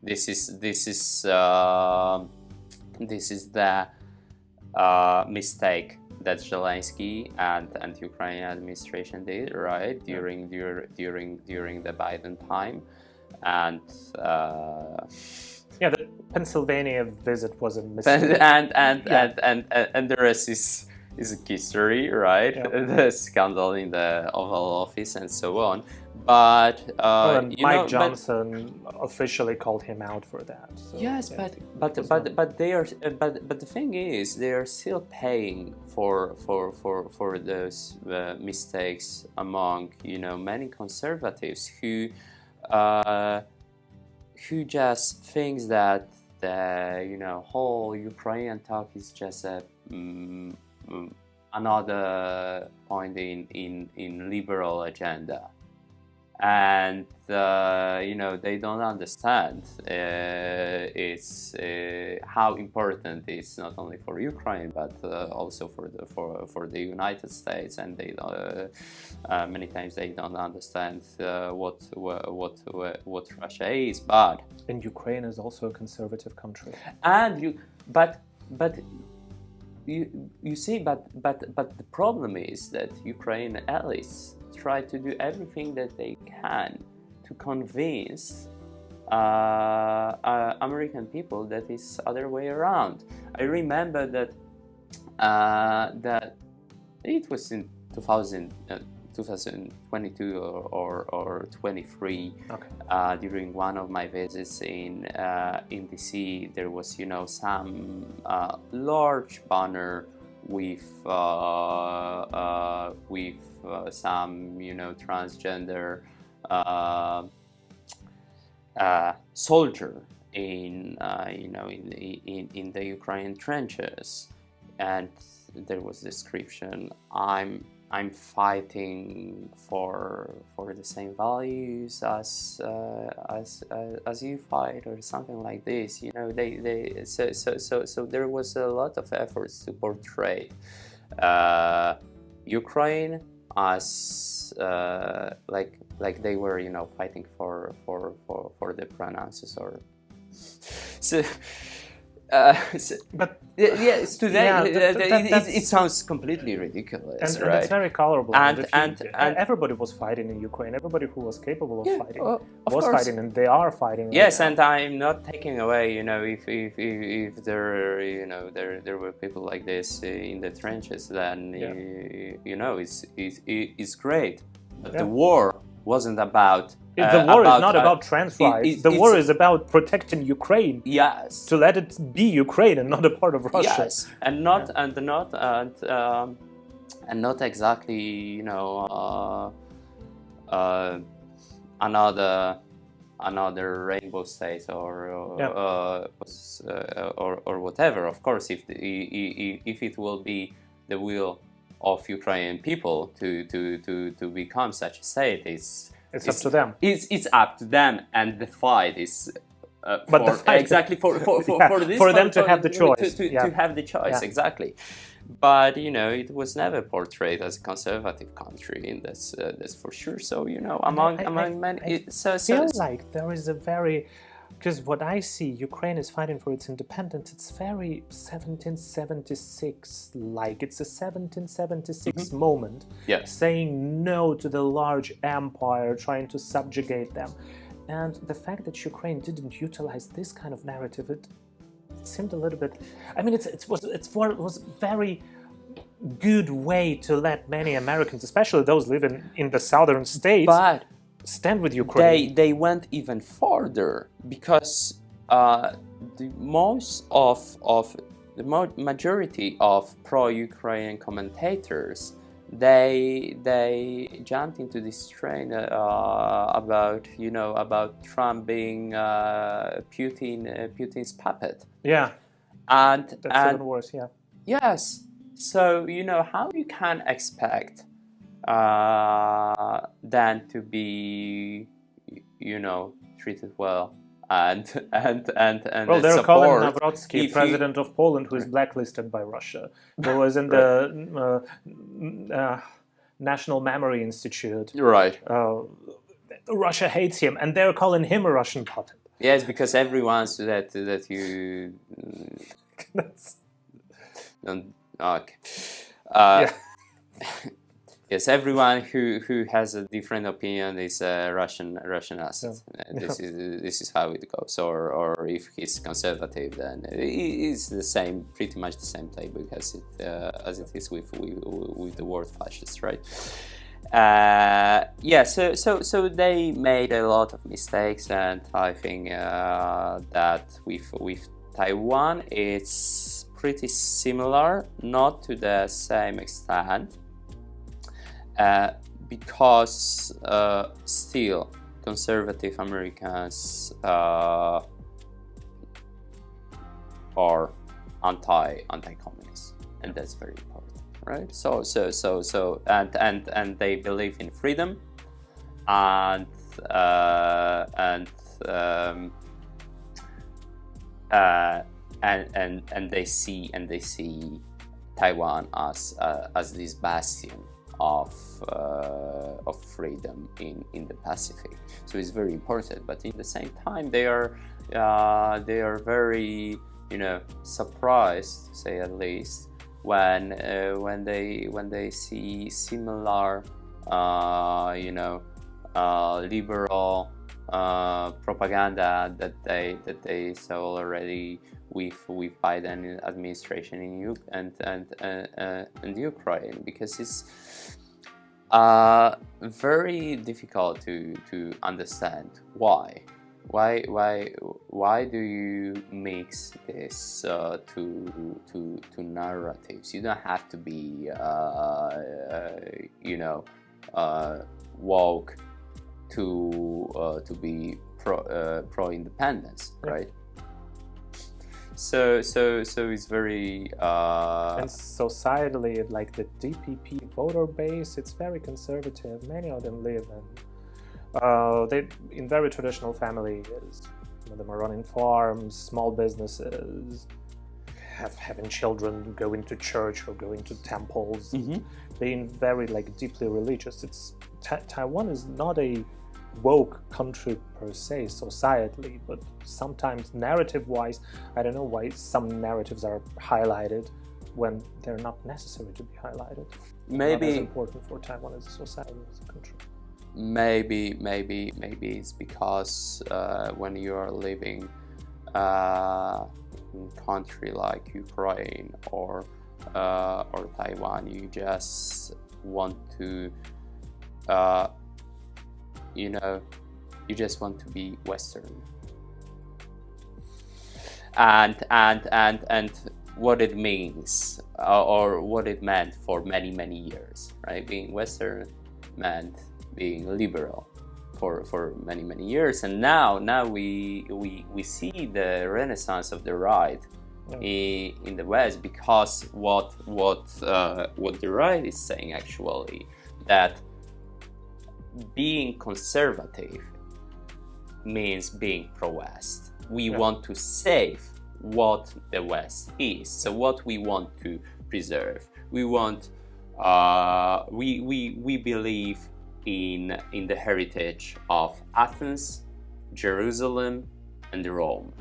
Speaker 1: This is the mistake that Zelensky and Ukrainian administration did, right, during the Biden time, and
Speaker 2: the Pennsylvania visit was a mistake,
Speaker 1: and the rest is history, right? The scandal in the Oval Office and so on. But
Speaker 2: Mike Johnson officially called him out for that. So,
Speaker 1: yes, but the thing is, they are still paying for those mistakes among many conservatives who just thinks that the whole Ukrainian talk is just another point in liberal agenda. And they don't understand it's how important it's not only for Ukraine but also for the United States, and they many times they don't understand what Russia is. But
Speaker 2: and Ukraine is also a conservative country.
Speaker 1: And but you see, but the problem is that Ukraine elites try to do everything that they can to convince American people that it's other way around. I remember that that it was in 2022 or 23.
Speaker 2: Okay.
Speaker 1: During one of my visits in DC, there was some large banner with some transgender soldier in the Ukrainian trenches, and there was description, I'm fighting for the same values as you fight, or something like this. So there was a lot of efforts to portray Ukraine as like they were fighting for the pronouncers, or so.
Speaker 2: But
Speaker 1: yes, today
Speaker 2: yeah,
Speaker 1: it sounds completely ridiculous,
Speaker 2: and
Speaker 1: right?
Speaker 2: it's very colorable.
Speaker 1: And
Speaker 2: everybody was fighting in Ukraine. Everybody who was capable of fighting
Speaker 1: of
Speaker 2: was
Speaker 1: course.
Speaker 2: fighting, and they are fighting.
Speaker 1: Yes,
Speaker 2: right
Speaker 1: and I'm not taking away, if there there were people like this in the trenches, then it's great. But the war wasn't about.
Speaker 2: The war is not about trans rights. The war is about protecting Ukraine.
Speaker 1: Yes.
Speaker 2: To let it be Ukraine and not a part of Russia.
Speaker 1: Yes, and not exactly another rainbow state or whatever. Of course, if it will be the will of Ukrainian people to become such a state, it's
Speaker 2: up to them.
Speaker 1: It's up to them, and the fight is.
Speaker 2: But the fight
Speaker 1: exactly for this,
Speaker 2: for them to have the choice.
Speaker 1: To have the choice, exactly. But it was never portrayed as a conservative country, and that's for sure. So among many,
Speaker 2: I feel like there is a very, because what I see, Ukraine is fighting for its independence. It's very 1776 like. It's a 1776 moment, saying no to the large empire, trying to subjugate them. And the fact that Ukraine didn't utilize this kind of narrative, it seemed a little bit. I mean, it was very good way to let many Americans, especially those living in the southern states, stand with Ukraine.
Speaker 1: They went even further, because the majority of pro-Ukrainian commentators, they jumped into this train about Trump being Putin's puppet.
Speaker 2: Yeah,
Speaker 1: and
Speaker 2: that's even worse. Yeah.
Speaker 1: Yes. So how you can expect them to be treated well and
Speaker 2: well, they're calling Nawrocki, president of Poland, who is blacklisted by Russia, who was in the National Memory Institute.
Speaker 1: Right.
Speaker 2: Russia hates him, and they're calling him a Russian puppet.
Speaker 1: Yes, because everyone that you. Okay. Yes, everyone who has a different opinion is a Russian asset. This is how it goes. Or if he's conservative, then it's the same, pretty much the same playbook as it is with the word fascist, right? So they made a lot of mistakes, and I think that with Taiwan, it's pretty similar, not to the same extent. Because still conservative Americans are anti-communist, and that's very important, right? So and they believe in freedom, and they see Taiwan as this bastion of freedom in the Pacific. So it's very important, but at the same time they are very surprised, to say at least, when they see similar liberal propaganda that they saw already with Biden administration in Ukraine, because it's very difficult to understand why do you mix this two narratives. You don't have to be woke to be pro independence, right? So it's very
Speaker 2: and societally, like the DPP voter base, it's very conservative. Many of them live in very traditional families. Some of them are running farms, small businesses, having children going to church or going to temples, being very deeply religious. Taiwan is not a woke country per se societally, but sometimes narrative-wise, I don't know why some narratives are highlighted when they're not necessary to be highlighted.
Speaker 1: Maybe
Speaker 2: not as important for Taiwan as a society, as a country.
Speaker 1: Maybe it's because when you are living in a country like Ukraine or Taiwan, you just want to you just want to be Western, and what it means or what it meant for many years, right? Being Western meant being liberal for many years, and now we see the renaissance of the right in the West, because what the right is saying actually, that being conservative means being pro-West. We want to save what the West is. So what we want to preserve. We want we believe in the heritage of Athens, Jerusalem, and Rome.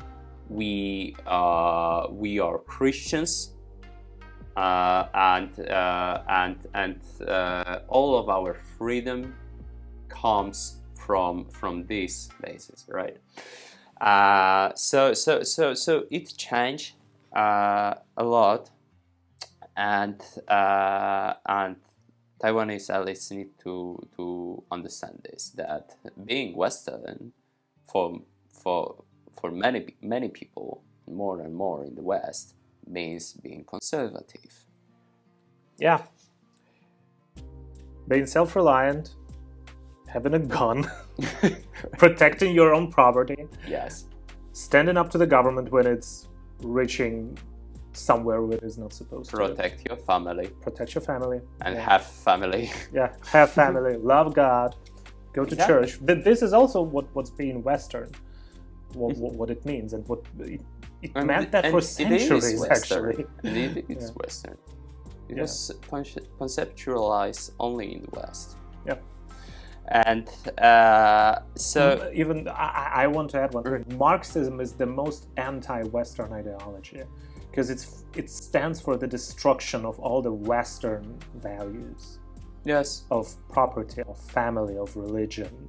Speaker 1: We are Christians, and all of our freedom comes from this basis, right? So it changed a lot, and Taiwanese elites need to understand this, that being Western for many people, more and more in the West, means being conservative.
Speaker 2: Yeah, being self-reliant, having a gun, protecting your own property.
Speaker 1: Yes.
Speaker 2: Standing up to the government when it's reaching somewhere where it's not supposed to.
Speaker 1: Protect your family.
Speaker 2: Protect your family.
Speaker 1: And have family.
Speaker 2: Yeah, have family, love God, go to church. This is also what's being Western, what it means, and what it meant that for centuries, actually.
Speaker 1: Indeed, it's Western. It was conceptualized only in the West.
Speaker 2: Yeah.
Speaker 1: And so
Speaker 2: even I want to add one thing. Marxism is the most anti-Western ideology, because it stands for the destruction of all the Western values.
Speaker 1: Yes.
Speaker 2: Of property, of family, of religion,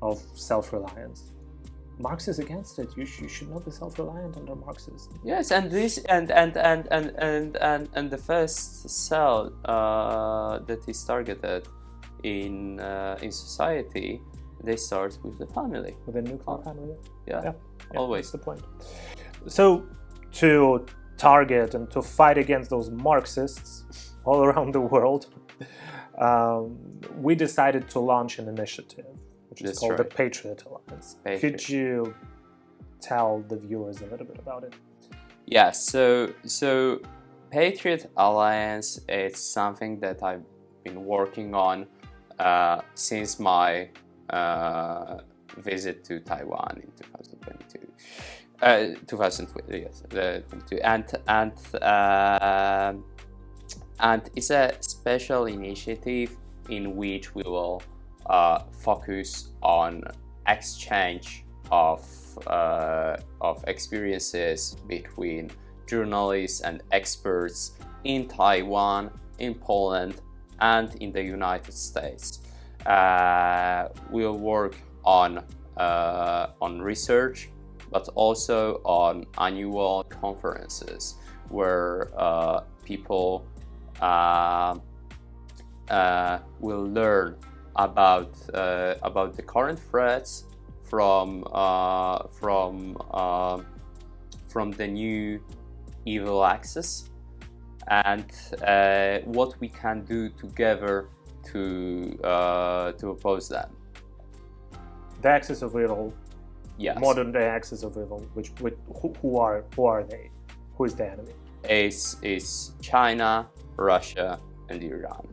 Speaker 2: of self-reliance. Marx is against it. You should not be self-reliant under Marxism.
Speaker 1: Yes, and this and the first cell that is targeted in society, they start with the family.
Speaker 2: With a nuclear family.
Speaker 1: Yeah, always.
Speaker 2: That's the point. So to target and to fight against those Marxists all around the world, we decided to launch an initiative, which is called the Patriot Alliance. Could you tell the viewers a little bit about it?
Speaker 1: Yeah, so Patriot Alliance is something that I've been working on since my visit to Taiwan in 2022. 2020, yes, 22. And it's a special initiative in which we will focus on exchange of experiences between journalists and experts in Taiwan, in Poland, and in the United States. We'll work on research, but also on annual conferences where people will learn about the current threats from the new evil axis, and what we can do together to oppose them.
Speaker 2: The axis of evil,
Speaker 1: Yes.
Speaker 2: modern day axis of evil. Who are they? Who is the enemy?
Speaker 1: Is China, Russia, and Iran,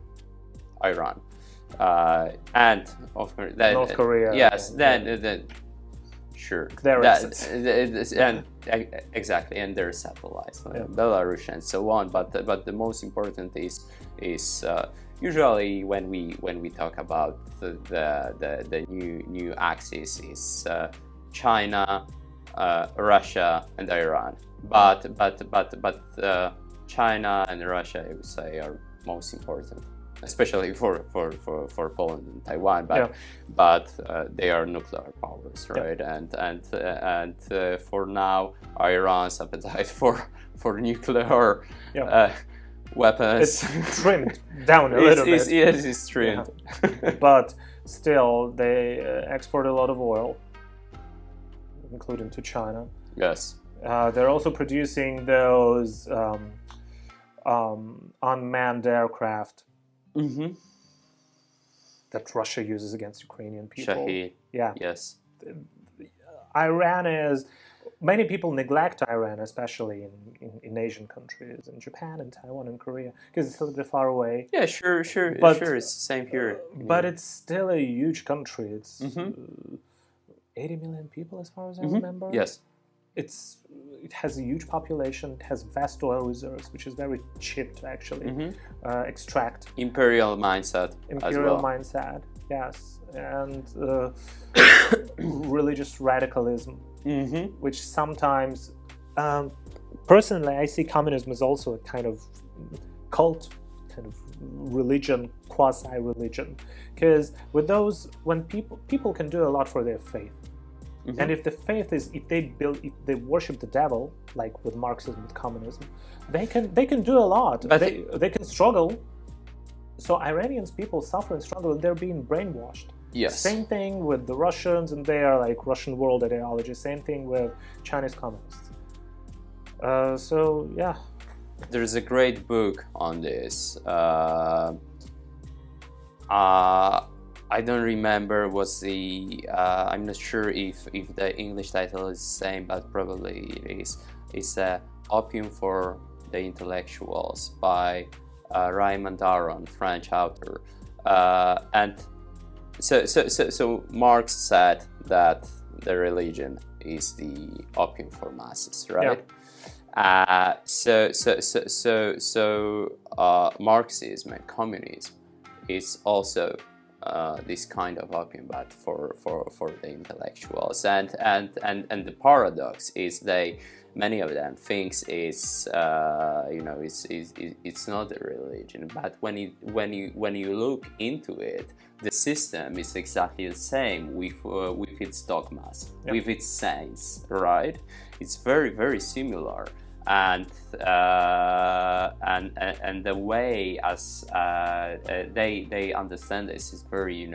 Speaker 1: and of course
Speaker 2: North Korea.
Speaker 1: Yes, then sure. Exactly, and their satellites, Belarus and so on. But the most important is usually when we talk about the new axis is China, Russia, and Iran. But China and Russia, I would say, are most important, especially for Poland and Taiwan. But they are nuclear powers, right? And for now, Iran's appetite for nuclear weapons
Speaker 2: it's trimmed down a little bit.
Speaker 1: Yes, it's trimmed.
Speaker 2: But still, they export a lot of oil, including to China.
Speaker 1: Yes.
Speaker 2: They're also producing those unmanned aircraft that Russia uses against Ukrainian people.
Speaker 1: Shahid.
Speaker 2: Yeah.
Speaker 1: Yes.
Speaker 2: Iran is... Many people neglect Iran, especially in Asian countries, in Japan and Taiwan and Korea, because it's a little bit far away.
Speaker 1: Yeah, sure.
Speaker 2: But,
Speaker 1: sure, it's the same here.
Speaker 2: But it's still a huge country. It's 80 million people, as far as I remember.
Speaker 1: Yes.
Speaker 2: It has a huge population. It has vast oil reserves, which is very cheap to actually extract.
Speaker 1: Imperial mindset.
Speaker 2: Imperial
Speaker 1: as well.
Speaker 2: mindset, yes, and religious radicalism, which sometimes, personally, I see communism as also a kind of cult, kind of religion, quasi-religion, because with those, when people can do a lot for their faith. And if the faith is, if they worship the devil, like with Marxism, with communism, they can do a lot. But they can struggle. So Iranians, people suffer and struggle, and they're being brainwashed.
Speaker 1: Yes.
Speaker 2: Same thing with the Russians, and they are like Russian world ideology. Same thing with Chinese communists. So yeah.
Speaker 1: There's a great book on this. I don't remember what's the. I'm not sure if the English title is the same, but probably it is. It's Opium for the Intellectuals by Raymond Aron, French author, and so Marx said that the religion is the opium for masses, right? Yeah. Marxism and communism is also this kind of opium, but for the intellectuals, and the paradox is many of them thinks it's it's not a religion, but when you look into it, the system is exactly the same with its dogmas, with its saints, right? It's very, very similar. And the way as they understand this is very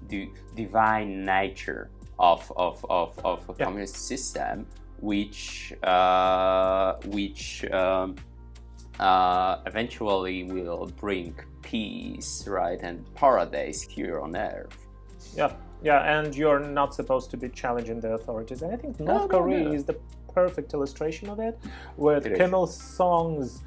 Speaker 1: the divine nature of a communist system, which eventually will bring peace, right, and paradise here on earth.
Speaker 2: Yeah, and you're not supposed to be challenging the authorities. And I think North Korea is the perfect illustration of it, with Kim Il-sung's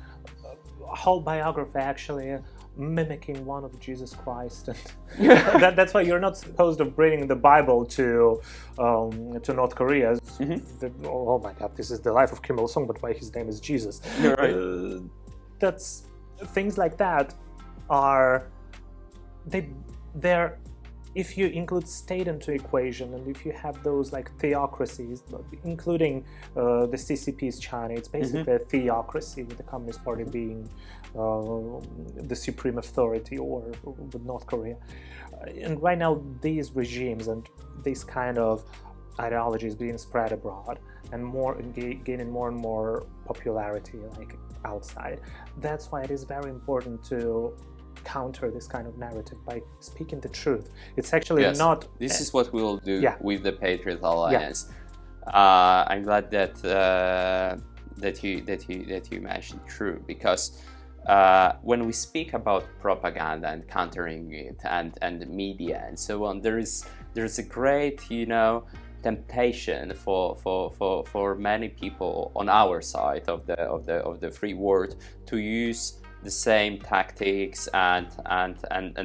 Speaker 2: whole biography actually mimicking one of Jesus Christ, and that's why you're not supposed to bring the Bible to North Korea. Oh my God, this is the life of Kim Il-sung, but why his name is Jesus?
Speaker 1: You're right.
Speaker 2: That's things like that are they're if you include state into equation, and if you have those like theocracies, including the CCP's China, it's basically a theocracy, with the Communist Party being the supreme authority, or with North Korea. And right now, these regimes and this kind of ideology is being spread abroad and gaining more and more popularity, like outside. That's why it is very important to counter this kind of narrative by speaking the truth. It's actually not.
Speaker 1: This is what we will do with the Patriot Alliance. I'm glad that you mentioned true, because when we speak about propaganda and countering it, and the media and so on, there's a great temptation for many people on our side of the free world to use the same tactics and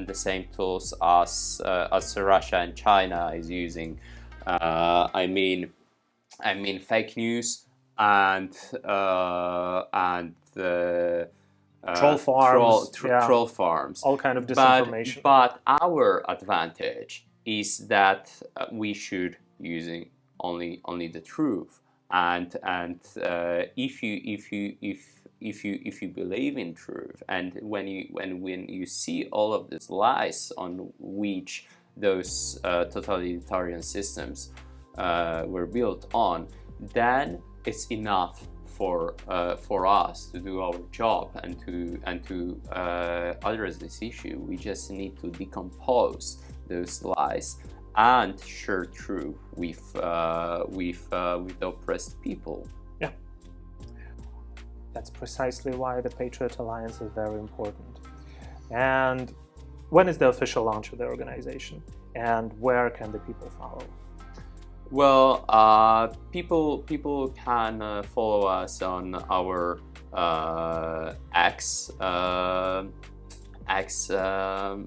Speaker 1: the same tools as Russia and China is using. I mean fake news and
Speaker 2: troll farms,
Speaker 1: troll farms,
Speaker 2: all kind of disinformation.
Speaker 1: But our advantage is that we should using only the truth, and if you believe in truth, and when you see all of these lies on which those totalitarian systems were built on, then it's enough for us to do our job and to address this issue. We just need to decompose those lies and share truth with the oppressed people.
Speaker 2: Yeah, that's precisely why the Patriot Alliance is very important. And when is the official launch of the organization, and where can the people follow?
Speaker 1: Well, people can follow us on our X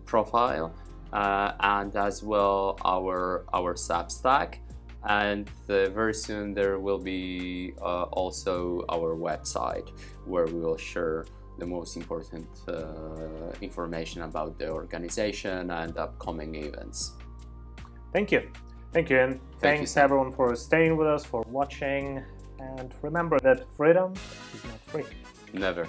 Speaker 1: profile, and as well our Substack, and very soon there will be also our website, where we will share the most important information about the organization and upcoming events.
Speaker 2: Thank you. Thank you, and thanks everyone for staying with us, for watching, and remember that freedom is not free.
Speaker 1: Never.